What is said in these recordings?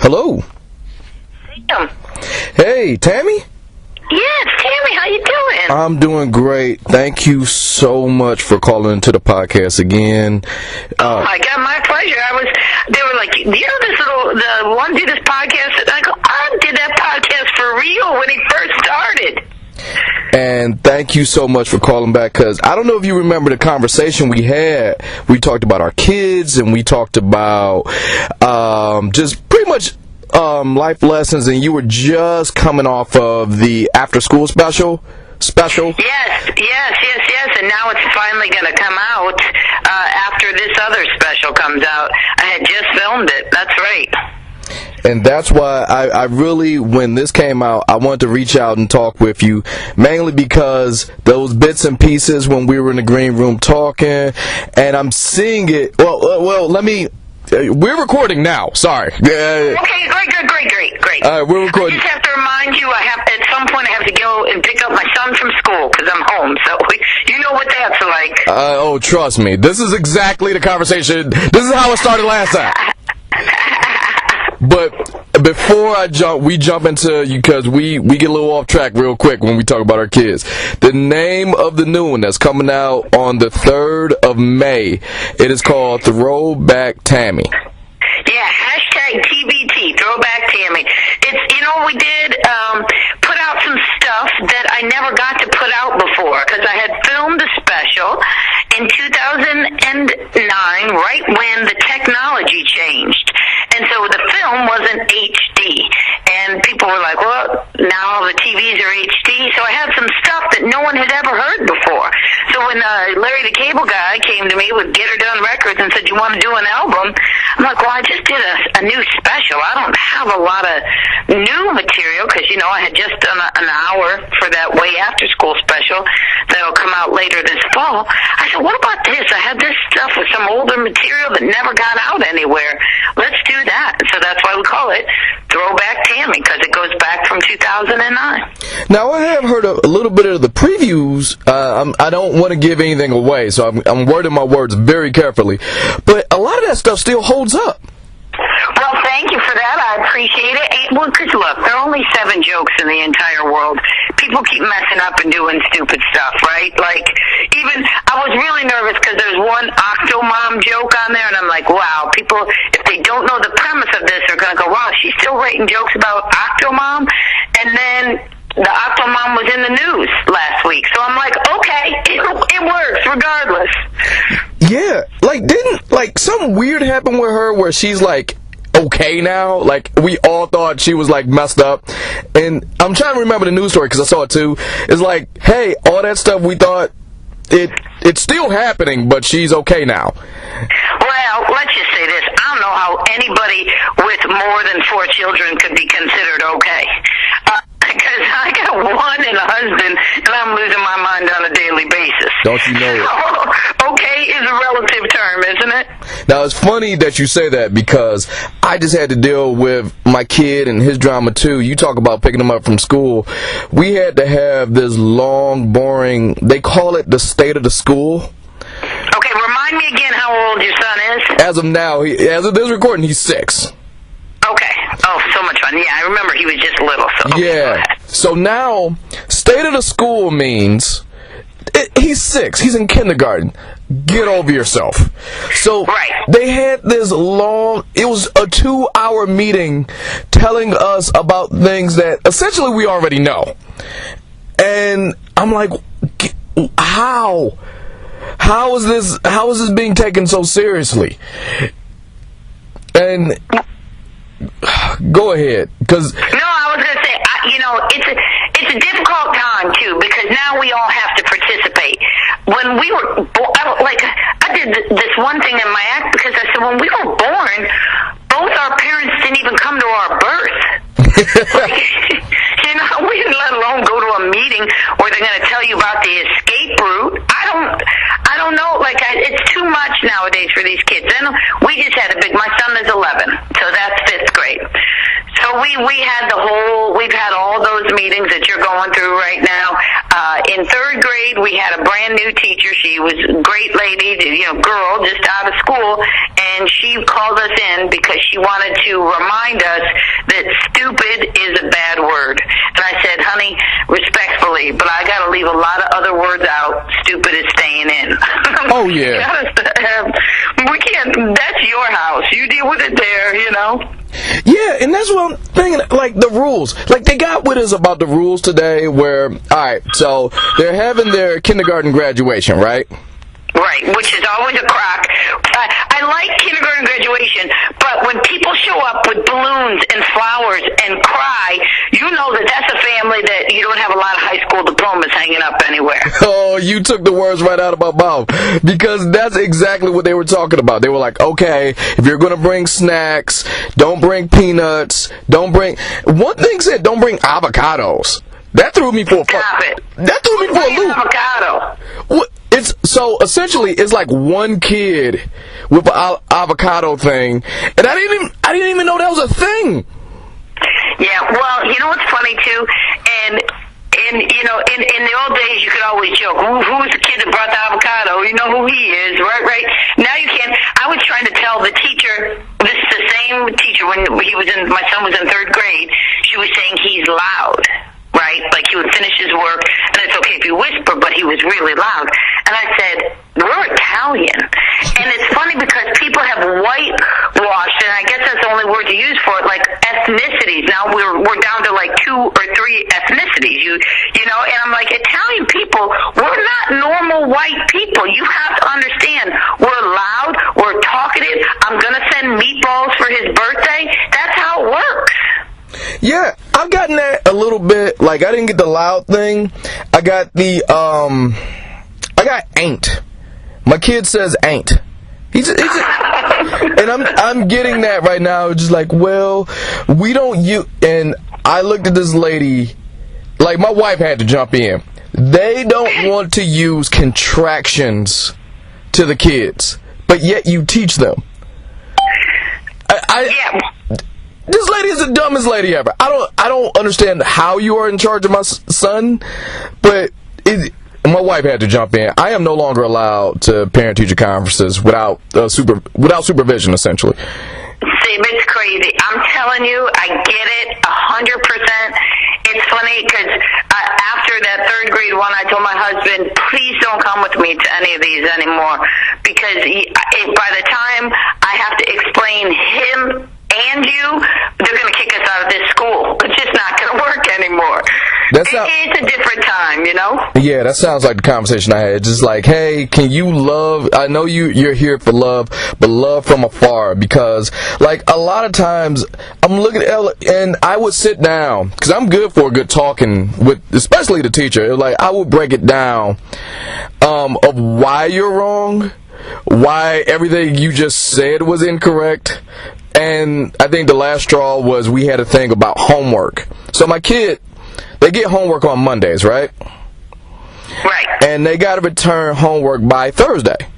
Hello. Hey, Tammy? Yes, Tammy, how you doing? I'm doing great. Thank you so much for calling into the podcast again. I got my pleasure. They were like, you know the one do this podcast? And I go, I did that podcast for real when he first started. And thank you so much for calling back, because I don't know if you remember the conversation we had. We talked about our kids, and we talked about just pretty much life lessons, and you were just coming off of the after-school special. Yes, and now it's finally going to come out after this other special comes out. I had just filmed it. That's right. And that's why I really, when this came out, I wanted to reach out and talk with you, mainly because those bits and pieces when we were in the green room talking, and I'm seeing it. Well, let me. We're recording now. Sorry. Okay, great. All right, we're recording. I just have to remind you, at some point I have to go and pick up my son from school because I'm home. So you know what that's like. Oh, trust me. This is exactly the conversation. This is how it started last time. But before we jump into, because we get a little off track real quick when we talk about our kids. The name of the new one that's coming out on the 3rd of May, it is called Throwback Tammy. Yeah, hashtag TBT, Throwback Tammy. It's, we did put out some stuff that I never got to put out before, because I had filmed a special in 2009, right when the technology changed. And so the film wasn't HD. And people were like, well, now all the TVs are HD. So I had some stuff that no one had ever heard before. So when Larry the Cable Guy came to me with Get Her Done Records and said, you want to do an album? I'm like, well, I just did a new special. I don't have a lot of new material because, I had just done an hour for that Way After School special that'll come out later this fall. I said, what about this? I had this stuff with some older material that never got out anywhere. Let's do that. So that's why we call it Throwback Tammy, because it goes back from 2009. Now, I have heard a little bit of the previews. I don't want to give anything away, so I'm wording my words very carefully. But a lot of that stuff still holds up. Well, thank you for that. I appreciate it. Well, because look, there are only 7 jokes in the entire world. People keep messing up and doing stupid stuff, right? Like, even, I was really nervous because there's one Octomom joke on there, and I'm like, wow, people, if they don't know the premise of this, they're going to go, wow, she's still writing jokes about Octomom? And then the Octomom was in the news last week. So I'm like, okay, it works regardless. Yeah, didn't something weird happen with her where she's like okay now? Like, we all thought she was like messed up, and I'm trying to remember the news story because I saw it too. It's like, hey, all that stuff we thought it's still happening, but she's okay now. Well, let's just say this: I don't know how anybody with more than 4 children could be considered okay. Because I got one and a husband, and I'm losing my mind on a daily basis. Don't you know it? Okay is a relative term, isn't it? Now, it's funny that you say that, because I just had to deal with my kid and his drama, too. You talk about picking him up from school. We had to have this long, boring, they call it the state of the school. Okay, remind me again how old your son is. As of now, as of this recording, he's 6. Okay. Oh, so much fun. Yeah, I remember he was just little. So. Yeah. So now, state of the school means he's 6. He's in kindergarten. Get over yourself. So right. They had this long, it was a 2-hour meeting telling us about things that essentially we already know. And I'm like, how? How is this being taken so seriously? And go ahead, because no, I was gonna say, it's a difficult time too, because now we all have to participate. When we were, I did this one thing in my act because I said when we were born, both our parents didn't even come to our birth. We didn't let alone go to a meeting where they're going to tell you about the escape route. I don't know. It's too much nowadays for these kids. Then we just had my son is 11, so that's 5th grade. So we've had all those meetings that you're going through right now in in third grade, we had a brand new teacher. She was a great lady, girl, just out of school, and she called us in because she wanted to remind us that stupid is a bad word. And I said, honey, respectfully, but I got to leave a lot of other words out. Stupid is staying in. Oh, yeah. We can't, that's your house. You deal with it there, Yeah, and that's what I'm thinking, like, the rules. Like, they got with us about the rules today where, alright, so they're having their kindergarten graduation, right? Right, which is always a crock. I like kindergarten graduation, but when people show up with balloons and flowers and cry, you know that that's a family that you don't have a lot of high school diplomas hanging up anywhere. Oh, you took the words right out of my mouth, because that's exactly what they were talking about. They were like, okay, if you're going to bring snacks, don't bring peanuts, don't bring... One thing said, don't bring avocados. That threw me for a... Stop it. That threw me for a loop. Avocado. What? So essentially, it's like one kid with an avocado thing, and I didn't even know that was a thing. Yeah, well, you know what's funny too, and in the old days you could always joke, who's the kid that brought the avocado? You know who he is, right? Now you can't. I was trying to tell the teacher, this is the same teacher when my son was in third grade. She was saying he's loud. Right? Like he would finish his work, and it's okay if you whisper, but he was really loud. And I said, we're Italian. And it's funny because people have whitewashed, and I guess that's the only word to use for it, like ethnicities. Now we're down to like 2 or 3 ethnicities, and I'm like, Italian people, we're not normal white people. You have to understand, we're loud, we're talkative. I'm going to send meatballs for his birthday. That's how it works. Yeah, I've gotten that a little bit. Like, I didn't get the loud thing. I got I got ain't. My kid says ain't. And I'm getting that right now. Just like, well, we don't use. And I looked at this lady. Like, my wife had to jump in. They don't want to use contractions to the kids, but yet you teach them. Yeah. This lady is the dumbest lady ever. I don't understand how you are in charge of my son, but my wife had to jump in. I am no longer allowed to parent-teacher conferences without supervision, essentially. See, it's crazy. I'm telling you, I get it 100%. It's funny because after that third grade one, I told my husband, please don't come with me to any of these anymore, because by the time I have to explain him and you, they're going to kick us out of this school. It's just not going to work anymore. It's a different time, Yeah, that sounds like the conversation I had. Just like, hey, can you love? I know you're here for love, but love from afar. Because, like, a lot of times I'm looking at and I would sit down because I'm good for a good talking with, especially the teacher. Like, I would break it down of why you're wrong, why everything you just said was incorrect. And I think the last straw was we had a thing about homework. So my kid, they get homework on Mondays, right? Right. And they got to return homework by Thursday.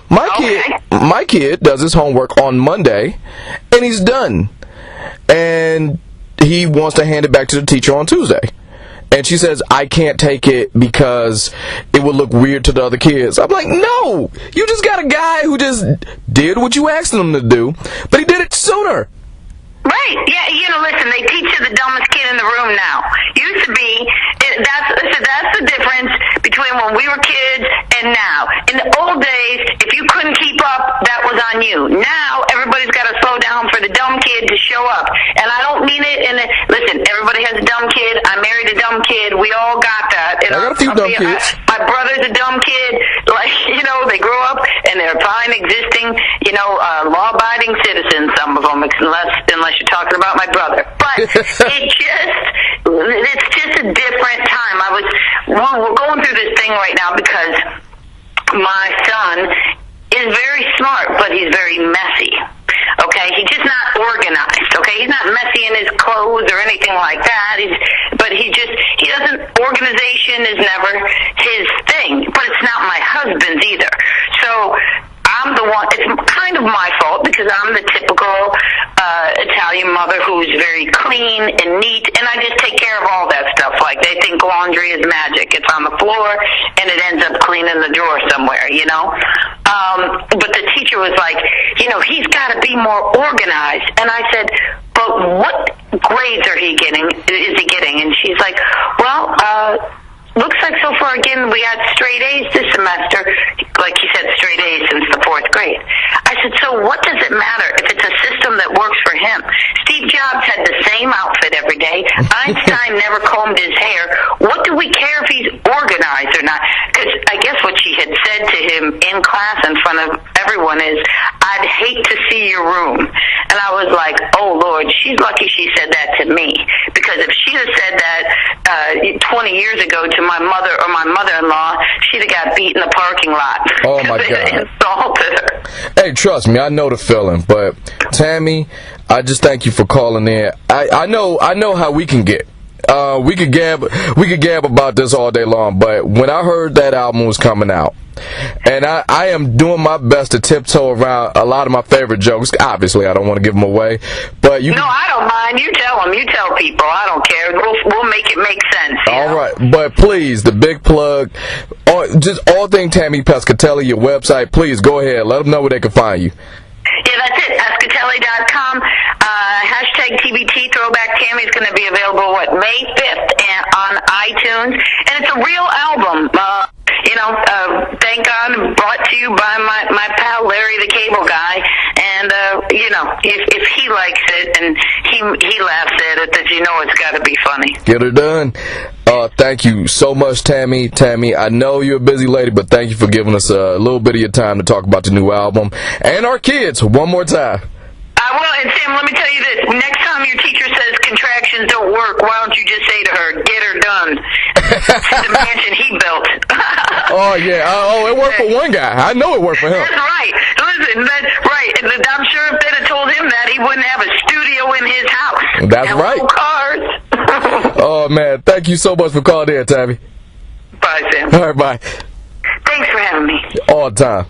My kid does his homework on Monday, and he's done. And he wants to hand it back to the teacher on Tuesday. And she says, I can't take it because it would look weird to the other kids. I'm like, no! You just got a guy who just did what you asked him to do, but he did it sooner. Right. Yeah, listen, they teach you the dumbest kid in the room now. Used to be, that's the difference between when we were kids and now. In the old days, if you couldn't keep up, that was on you. Now, everybody's got to slow down for the dumb kid to show up. And I don't mean it listen, everybody has a dumb kid. I married a dumb kid. We all got that. I got a few dumb kids. My brother's a dumb kid. Like, they grow up and they're fine, existing, law-abiding citizens, some of them, unless you're talking about my brother. But it's just a different time. We're going through this thing right now because my son is very smart, but he's very messy. Okay, he's just not organized. Okay, he's not messy in his clothes or anything like that. Organization is never his thing, but it's not my husband's either. So I'm the one. It's kind of my fault because I'm the typical Italian mother who's very clean and neat, and I just take care of all that stuff. Like, they think laundry is magic. It's on the floor, and it ends up clean in the drawer somewhere, you know? But the teacher was like, you know, he's got to be more organized. And I said, but what grades is he getting? And she's like, well, looks like so far, again, we had straight A's this semester. Like you said, straight A's since the 4th grade. I said, so what does it matter if it's a system that works for him? Steve Jobs had the same outfit every day. Einstein never combed his hair. What do we care if he's organized or not? Because I guess what she had said to him in class in front of everyone is, I'd hate to see your room. And I was like, oh, Lord, she's lucky she said that to me. Because if she had said that 20 years ago to my mother or my mother-in-law, she'd have got beat in the parking lot. Oh, my God. Insulted her. Hey, trust me, I know the feeling. But, Tammy, I just thank you for calling in. I know how we can get. We could gab about this all day long, but when I heard that album was coming out, and I am doing my best to tiptoe around a lot of my favorite jokes. Obviously, I don't want to give them away, but you. No, I don't mind. You tell them. You tell people. I don't care. We'll make it make sense. All right, but please, the big plug, just all thing Tammy Pescatelli, your website. Please go ahead. Let them know where they can find you. Yeah, that's it. Pescatelli.com. Hashtag TBT Throwback Tammy is going to be available, May 5th and on iTunes. And it's a real album. Thank God, brought to you by my pal Larry the Cable Guy. And, if he likes it and he laughs at it, then you know it's got to be funny. Get her done. Thank you so much, Tammy. Tammy, I know you're a busy lady, but thank you for giving us a little bit of your time to talk about the new album and our kids one more time. I will, and Sam, let me tell you this. Next time your teacher says contractions don't work, why don't you just say to her, get her done? The mansion he built. Oh, yeah. It worked for one guy. I know it worked for him. That's right. Listen, that's right. I'm sure if they'd have told him that, he wouldn't have a studio in his house. That's right. No cars. Oh, man. Thank you so much for calling in, Tammy. Bye, Sam. All right, bye. Thanks for having me. All the time.